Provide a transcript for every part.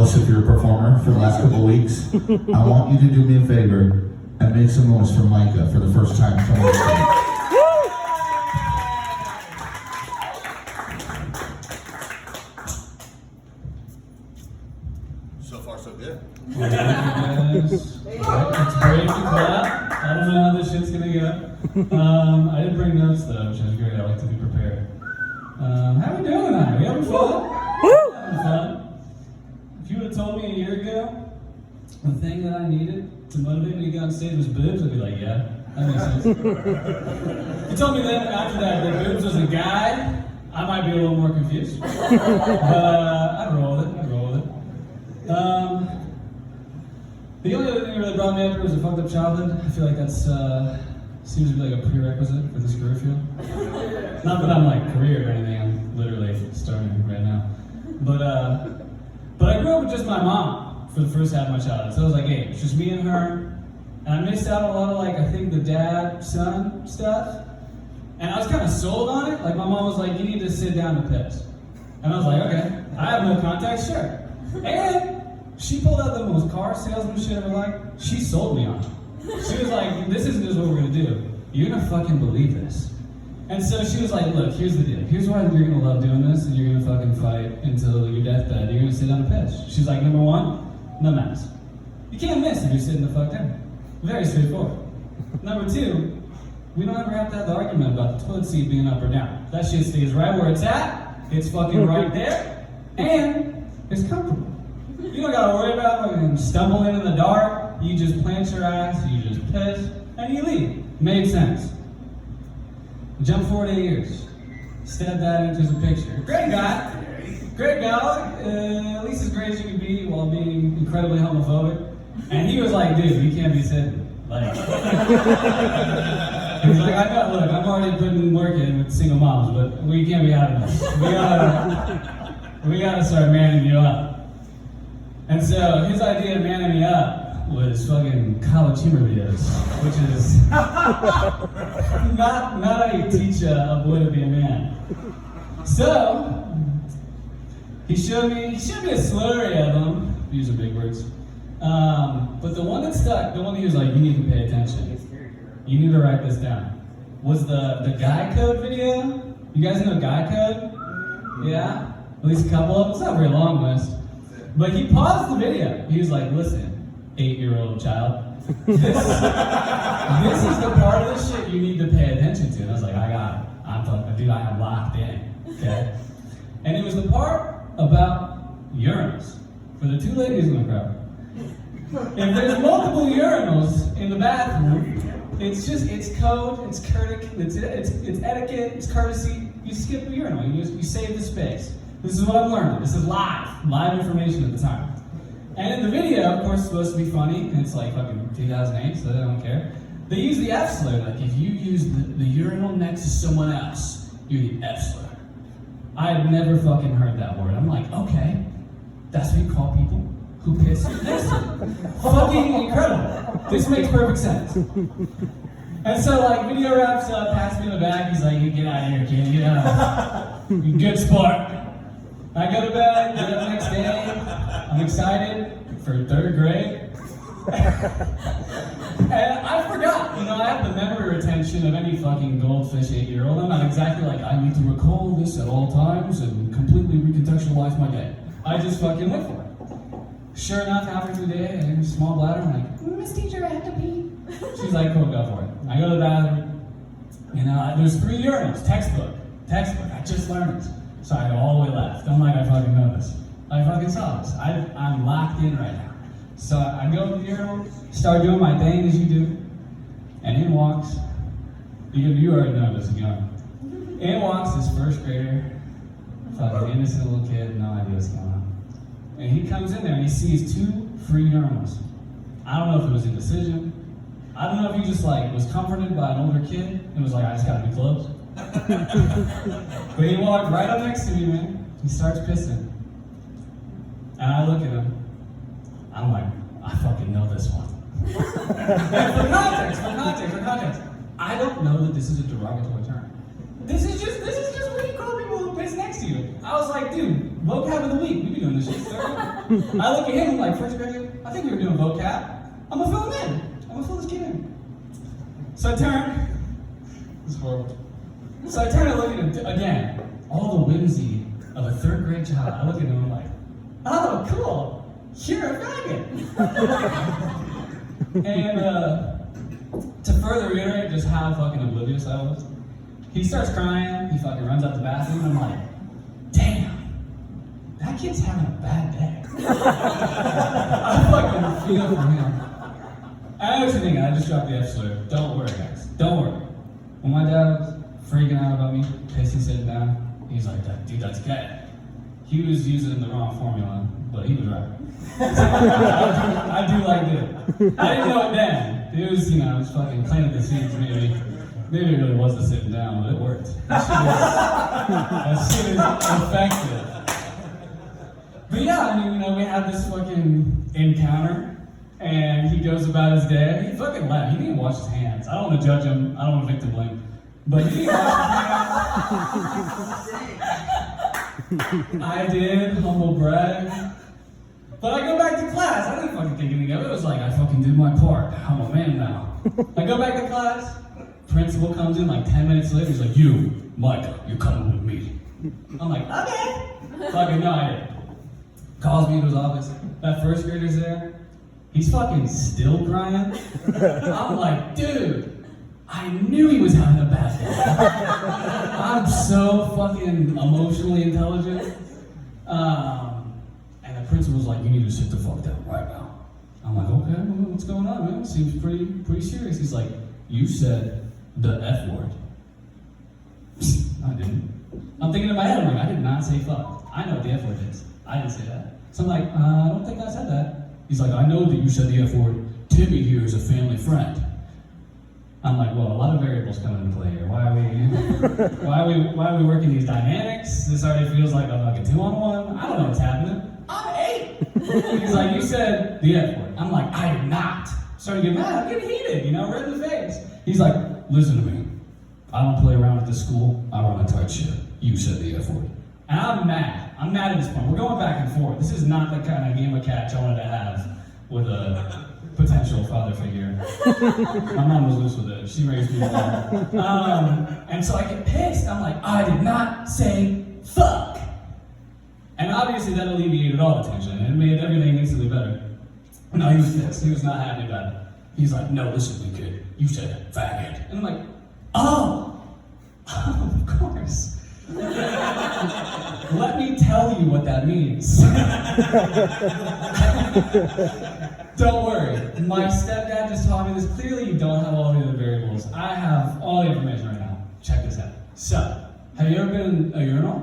jealous if you're a performer for the last couple of weeks. I want you to do me a favor and make some noise for Micah for the first time coming on stage. So far, so good. Yes. It's great to clap. I don't know how this shit's gonna go. I didn't bring notes though, which is great. I like to be prepared. How are we doing tonight? We having fun? Having fun. If you would have told me a year ago the thing that I needed to motivate me to get on stage was boobs, I'd be like, yeah, that makes sense. If you told me then after that boobs was a guy, I might be a little more confused. But I'd roll with it. The only other thing that really brought me up here was a fucked up childhood. I feel like that's seems to be like a prerequisite for this career field. Not that I'm like career or anything, I'm literally starting right now. But I grew up with just my mom for the first half of my childhood. So I was like, hey, it's just me and her. And I missed out on a lot of like, I think the dad-son stuff. And I was kind of sold on it. Like my mom was like, you need to sit down and piss. And I was like, okay, I have no context, sure. And she pulled out the most car salesman shit ever like. She sold me on it. She was like, this isn't just what we're gonna do. You're gonna fucking believe this. And so she was like, look, here's the deal. Here's why you're gonna love doing this and you're gonna fucking fight until your deathbed. You're gonna sit down and piss. She's like, number one, no mask. You can't miss if you're sitting the fuck down. Very straightforward. Number two, we don't ever have to have the argument about the toilet seat being up or down. That shit stays right where it's at. It's fucking right there. And it's comfortable. You don't gotta worry about fucking stumbling in the dark. You just plant your ass, you just piss, and you leave. Made sense. Jump forward 8 years. Step that into the picture. Great guy, at least as great as you can be while being incredibly homophobic. And he was like, dude, you can't be sitting. Like, he's like, I know, look, I'm already putting work in with single moms, but we can't be having this. We gotta start manning you up. And so his idea of manning me up was fucking college humor videos, which is not how you teach a boy to be a man. So he showed me a slurry of them. These are big words. But the one that stuck, the one that he was like, you need to pay attention. You need to write this down. Was the Guy Code video? You guys know Guy Code? Yeah? At least a couple of them. It's not a very long list. But he paused the video. He was like, listen, 8-year-old child. This is the part of this shit you need to pay attention to. And I was like, I got it. I'm talking, dude, I am locked in. Okay? And it was the part about urinals. For the two ladies in the crowd. If there's multiple urinals in the bathroom, it's code, it's etiquette, it's courtesy. You skip a urinal, you save the space. This is what I'm learning. This is live information at the time. And in the video, of course, it's supposed to be funny, and it's like fucking 2008, so they don't care. They use the F slur, like if you use the urinal next to someone else, you're the F slur. I had never fucking heard that word. I'm like, okay, that's what you call people who piss next to them. Fucking incredible. This makes perfect sense. And so like video wraps up, pats me in the back, he's like, you get out of here, kid, get out. You good sport. I go to bed, get up next day, I'm excited for 3rd grade. And I forgot, I have the memory retention of any fucking goldfish 8-year-old. I'm not exactly like, I need to recall this at all times and completely recontextualize my day. I just fucking went for it. Sure enough, halfway through the day, I have a small bladder, I'm like, Miss Teacher, I have to pee. She's like, cool, go for it. I go to the bathroom, there's 3 urinals, textbook, I just learned this. So I go all the way left. I'm like, I fucking know this. I fucking saw this. I'm locked in right now. So I go to the urinal, start doing my thing as you do, and in walks, you already know this, in walks this 1st grader, fucking innocent little kid, no idea what's going on. And he comes in there and he sees 2 free urinals. I don't know if it was indecision. I don't know if he just like was comforted by an older kid and was like, I just gotta be close. But he walked right up next to me, man. He starts pissing. And I look at him. I'm like, I fucking know this one. And for context, I don't know that this is a derogatory term. This is just what you call people who piss next to you. I was like, dude, vocab of the week. We be doing this shit. I look at him, I'm like, first grade, I think we were doing vocab. I'm gonna fill him in. I'm gonna fill this kid in. So I turn. This is horrible. So I turn and look at him again. All the whimsy of a third grade child. I look at him and I'm like, oh, cool. You're a faggot. And to further reiterate just how fucking oblivious I was, he starts crying. He fucking runs out the bathroom. And I'm like, damn, that kid's having a bad day. I fucking feel for him. I know what you're thinking. I just dropped the F slur. Don't worry, guys. Don't worry. When my dad was freaking out about me pissing sitting down, he's like, dude, that's gay. He was using the wrong formula, but he was right. I do like it. I didn't know it then. It was, I was fucking planting the seeds maybe. Maybe it really was the sitting down, but it worked. That shit is effective. But yeah, I mean, we had this fucking encounter. And he goes about his day. He fucking left. He didn't even wash his hands. I don't want to judge him. I don't want to victim blame. But he didn't wash his hands. I did, humble brag. But I go back to class. I didn't fucking think anything of it. It was like, I fucking did my part. I'm a man now. I go back to class. Principal comes in like 10 minutes later. He's like, you, Micah, you're coming with me. I'm like, okay. Fucking no idea. Calls me to his office. That first grader's there. He's fucking still crying. I'm like, dude, I knew he was having a bad day. I'm so fucking emotionally intelligent. And the principal's like, you need to sit the fuck down right now. I'm like, okay, well, what's going on, man? Seems pretty serious. He's like, you said the F word. I didn't. I'm thinking in my head, I'm like, I did not say fuck. I know what the F word is. I didn't say that. So I'm like, I don't think I said that. He's like, I know that you said the F word. Timmy here is a family friend. I'm like, well, a lot of variables come into play here. Why are we working these dynamics? This already feels like a fucking 2-on-1. I don't know what's happening. I'm 8. He's like, you said the F word. I'm like, I did not. Started to get mad. I'm getting heated, red in the face. He's like, listen to me. I don't play around at this school. I run a tight ship. You said the F word. And I'm mad. I'm mad at this point. We're going back and forth. This is not the kind of game of catch I wanted to have with a potential father figure. My mom was loose with it. She raised me well. And so I get pissed. I'm like, I did not say fuck. And obviously that alleviated all the tension and it made everything instantly better. No, he was pissed. He was not happy about it. He's like, no, listen to me, kid. You said faggot. And I'm like, oh, of course. Let me tell you what that means. Don't worry. My stepdad just taught me this. Clearly, you don't have all the other variables. I have all the information right now. Check this out. So, have you ever been in a urinal?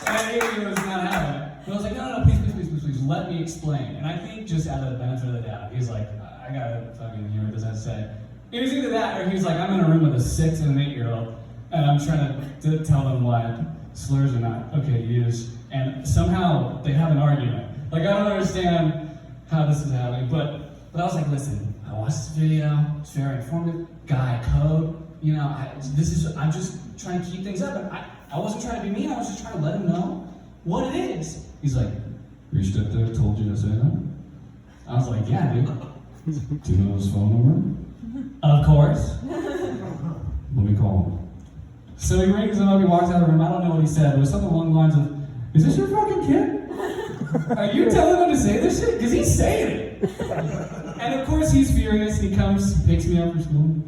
And he was not having it. But I was like, no, please, let me explain. And I think just out of the benefit of the doubt, he's like, I gotta fucking hear what this has to say. It was either that or he was like, I'm in a room with a 6 and an 8-year-old, and I'm trying to tell them why slurs are not okay to use. And somehow they have an argument. Like, I don't understand how this is happening, but I was like, listen, I watched this video, it's very informative, guy code, I'm just trying to keep things up. And I wasn't trying to be mean, I was just trying to let him know what it is. He's like, your stepdad told you to say that? I was like, yeah, dude. Do you know his phone number? Of course. Let me call him. So he rings him up, he walks out of the room, I don't know what he said, but it was something along the lines of, is this your fucking kid? Are you telling him to say this shit? Because he's saying it. And of course he's furious, he comes, picks me up from school,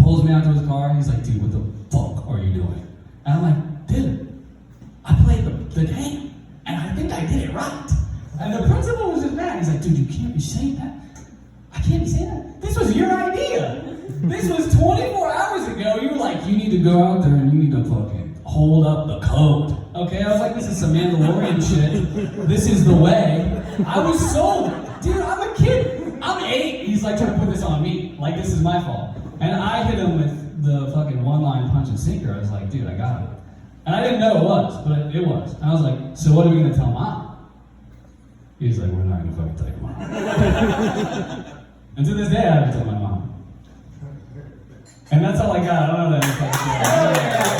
pulls me out to his car, he's like, dude, what the fuck are you doing? And I'm like, dude, I played the game, and I think I did it right. And the principal was just mad, he's like, dude, you can't be saying that. I can't be saying that. This was your idea. This was 24 hours ago. You were like, you need to go out there and you need to fucking hold up the code. Okay, I was like, this is some Mandalorian shit. This is the way. I was sold. Dude, I'm a kid. I'm 8. He's like trying to put this on me. Like, this is my fault. And I hit him with the fucking one-line punch and sinker. I was like, dude, I got it. And I didn't know it was, but it was. And I was like, so what are we going to tell Mom? He's like, we're not going to fucking tell your mom. And to this day, I haven't told my mom. And that's all I got. I don't know that.